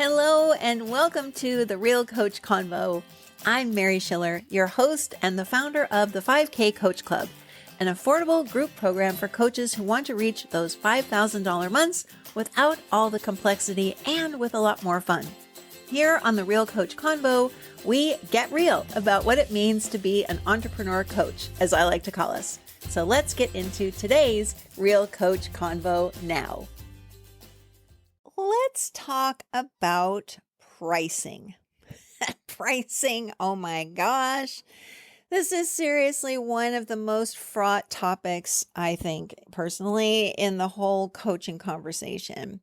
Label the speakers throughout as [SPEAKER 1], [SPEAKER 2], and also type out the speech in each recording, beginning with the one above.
[SPEAKER 1] Hello and welcome to the Real Coach Convo. I'm Mary Schiller, your host and the founder of the 5K Coach Club, an affordable group program for coaches who want to reach those $5,000 months without all the complexity and with a lot more fun. Here on the Real Coach Convo, we get real about what it means to be an entrepreneur coach, as I like to call us. So let's get into today's Real Coach Convo now. Let's talk about pricing. Pricing, oh my gosh. This is seriously one of the most fraught topics, I think, personally, in the whole coaching conversation.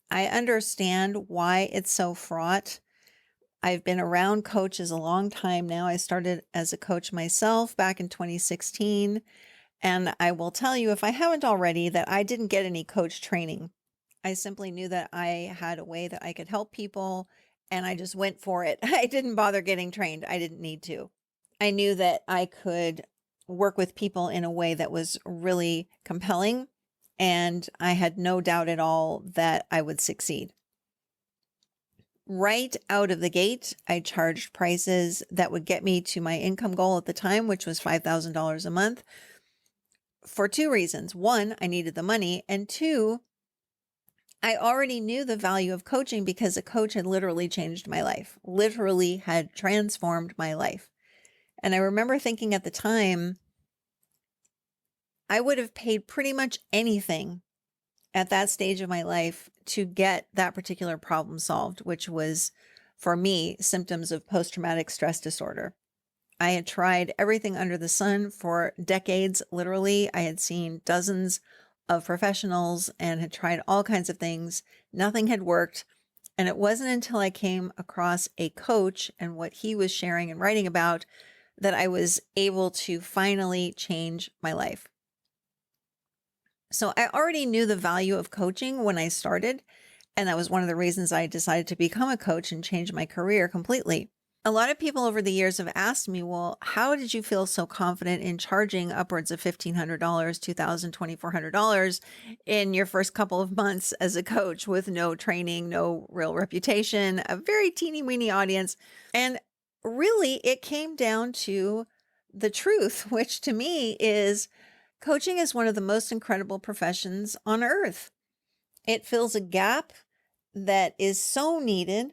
[SPEAKER 1] I understand why it's so fraught. I've been around coaches a long time now. I started as a coach myself back in 2016. And I will tell you, if I haven't already, that I didn't get any coach training. I simply knew that I had a way that I could help people, and I just went for it. I didn't bother getting trained. I didn't need to. I knew that I could work with people in a way that was really compelling, and I had no doubt at all that I would succeed. Right out of the gate, I charged prices that would get me to my income goal at the time, which was $5,000 a month, for two reasons. One, I needed the money, and two, I already knew the value of coaching because a coach had literally changed my life, literally had transformed my life. And I remember thinking at the time, I would have paid pretty much anything at that stage of my life to get that particular problem solved, which was, for me, symptoms of post-traumatic stress disorder. I had tried everything under the sun for decades, literally. I had seen dozens of professionals and had tried all kinds of things. Nothing had worked. And it wasn't until I came across a coach and what he was sharing and writing about that I was able to finally change my life. So I already knew the value of coaching when I started. And that was one of the reasons I decided to become a coach and change my career completely. A lot of people over the years have asked me, well, how did you feel so confident in charging upwards of $1,500, $2,000, $2,400 in your first couple of months as a coach with no training, no real reputation, a very teeny weeny audience? And really, it came down to the truth, which to me is coaching is one of the most incredible professions on earth. It fills a gap that is so needed.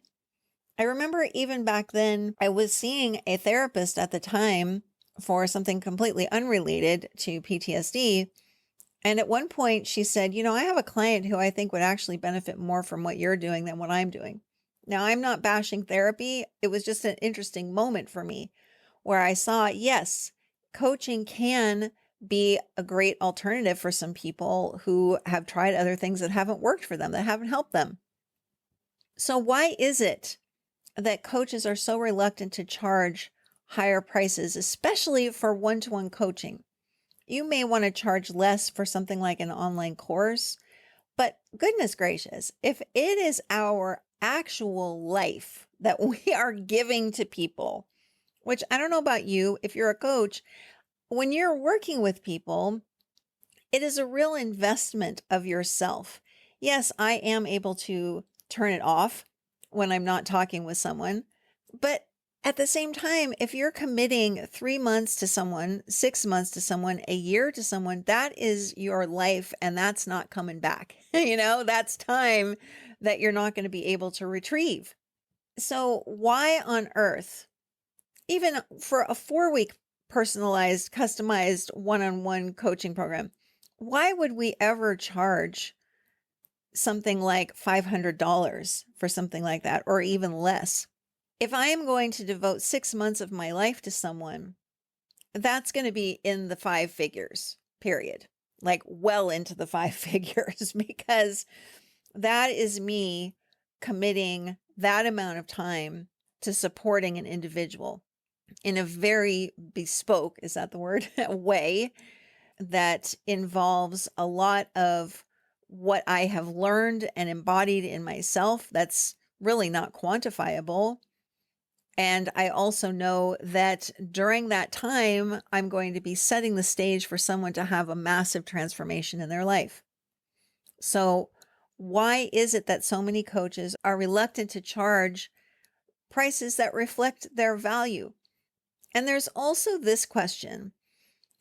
[SPEAKER 1] I remember even back then, I was seeing a therapist at the time for something completely unrelated to PTSD. And at one point she said, I have a client who I think would actually benefit more from what you're doing than what I'm doing. Now, I'm not bashing therapy. It was just an interesting moment for me where I saw, yes, coaching can be a great alternative for some people who have tried other things that haven't worked for them, that haven't helped them. So why is it that coaches are so reluctant to charge higher prices, especially for one-to-one coaching? You may want to charge less for something like an online course, but goodness gracious, if it is our actual life that we are giving to people, which I don't know about you, if you're a coach, when you're working with people, it is a real investment of yourself. Yes, I am able to turn it off when I'm not talking with someone. But at the same time, if you're committing 3 months to someone, 6 months to someone, a year to someone, that is your life and that's not coming back. That's time that you're not going to be able to retrieve. So why on earth, even for a 4-week personalized, customized one-on-one coaching program, why would we ever charge something like $500 for something like that, or even less? If I am going to devote 6 months of my life to someone, that's going to be in the 5 figures, period. Like well into the 5 figures, because that is me committing that amount of time to supporting an individual in a very bespoke, is that the word, way that involves a lot of what I have learned and embodied in myself that's really not quantifiable. And I also know that during that time, I'm going to be setting the stage for someone to have a massive transformation in their life. So Why is it that so many coaches are reluctant to charge prices that reflect their value? And there's also this question: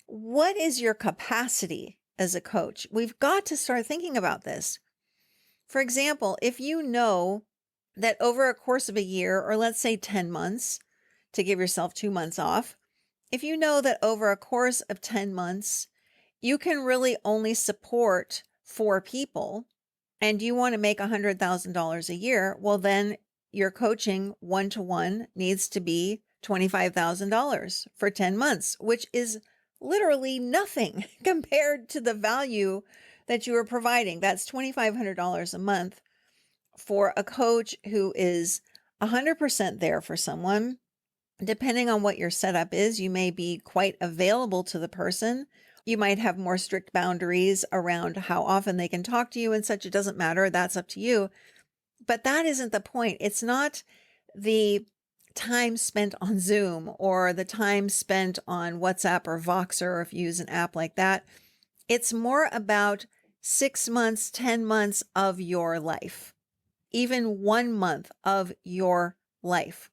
[SPEAKER 1] what is your capacity as a coach? We've got to start thinking about this. For example, if you know that over a course of a year, or let's say 10 months, to give yourself 2 months off, if you know that over a course of 10 months, you can really only support 4 people and you want to make $100,000 a year, well, then your coaching one-to-one needs to be $25,000 for 10 months, which is literally nothing compared to the value that you are providing. That's $2,500 a month for a coach who is 100% there for someone. Depending on what your setup is, you may be quite available to the person. You might have more strict boundaries around how often they can talk to you and such. It doesn't matter. That's up to you. But that isn't the point. It's not the time spent on Zoom or the time spent on WhatsApp or Voxer, if you use an app like that. It's more about 6 months, 10 months of your life, even 1 month of your life.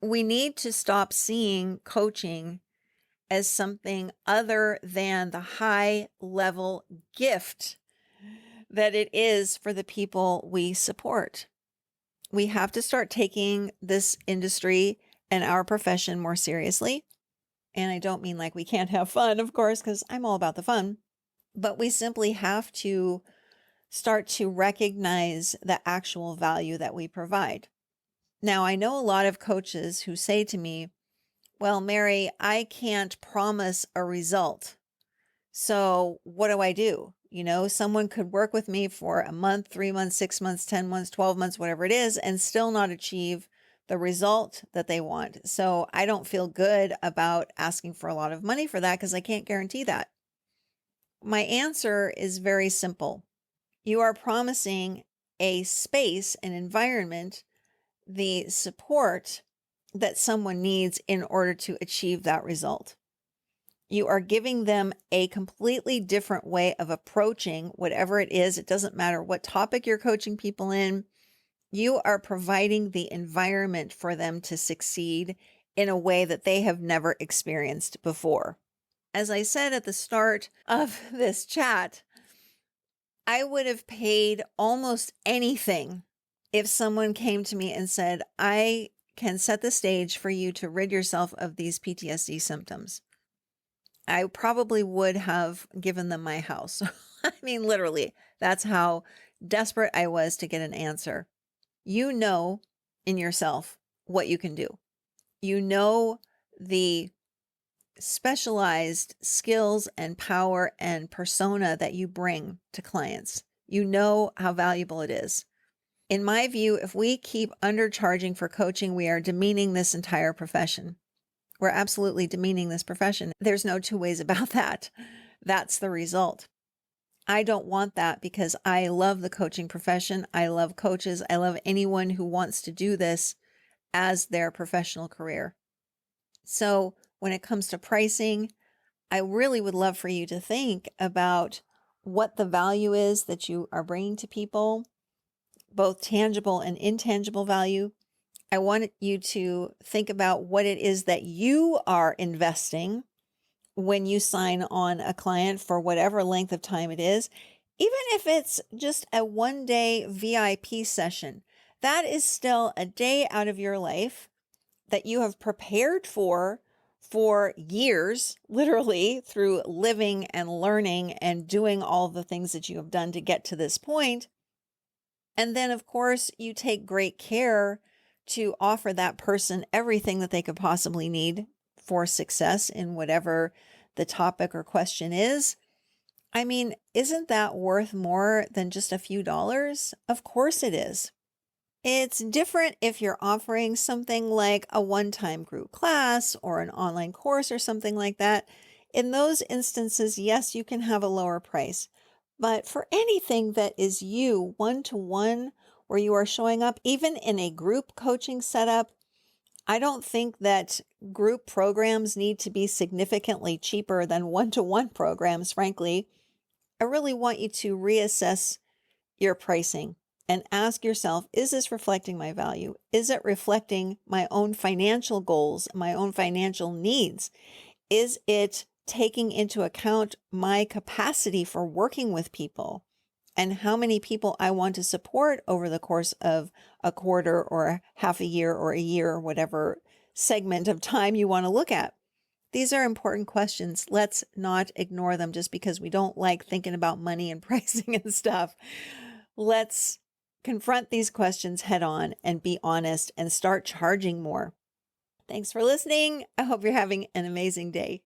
[SPEAKER 1] We need to stop seeing coaching as something other than the high level gift that it is for the people we support. We have to start taking this industry and our profession more seriously. And I don't mean like we can't have fun, of course, because I'm all about the fun, but we simply have to start to recognize the actual value that we provide. Now, I know a lot of coaches who say to me, well, Mary, I can't promise a result. So what do I do? Someone could work with me for a month, 3 months, 6 months, 10 months, 12 months, whatever it is, and still not achieve the result that they want. So I don't feel good about asking for a lot of money for that because I can't guarantee that. My answer is very simple. You are promising a space, an environment, the support that someone needs in order to achieve that result. You are giving them a completely different way of approaching whatever it is. It doesn't matter what topic you're coaching people in. You are providing the environment for them to succeed in a way that they have never experienced before. As I said at the start of this chat, I would have paid almost anything if someone came to me and said, I can set the stage for you to rid yourself of these PTSD symptoms. I probably would have given them my house. I mean, literally, that's how desperate I was to get an answer. You know in yourself what you can do. You know the specialized skills and power and persona that you bring to clients. You know how valuable it is. In my view, if we keep undercharging for coaching, we are demeaning this entire profession. We're absolutely demeaning this profession. There's no two ways about that. That's the result. I don't want that because I love the coaching profession. I love coaches. I love anyone who wants to do this as their professional career. So when it comes to pricing, I really would love for you to think about what the value is that you are bringing to people, both tangible and intangible value. I want you to think about what it is that you are investing when you sign on a client for whatever length of time it is. Even if it's just a 1-day VIP session, that is still a day out of your life that you have prepared for years, literally through living and learning and doing all the things that you have done to get to this point. And then, of course, you take great care to offer that person everything that they could possibly need for success in whatever the topic or question is. I mean, isn't that worth more than just a few dollars? Of course it is. It's different if you're offering something like a one-time group class or an online course or something like that. In those instances, yes, you can have a lower price. But for anything that is you one-to-one, where you are showing up, even in a group coaching setup, I don't think that group programs need to be significantly cheaper than one-to-one programs, frankly. I really want you to reassess your pricing and ask yourself, is this reflecting my value? Is it reflecting my own financial goals, my own financial needs? Is it taking into account my capacity for working with people and how many people I want to support over the course of a quarter or half a year or a year or whatever segment of time you want to look at? These are important questions. Let's not ignore them just because we don't like thinking about money and pricing and stuff. Let's confront these questions head on and be honest and start charging more. Thanks for listening. I hope you're having an amazing day.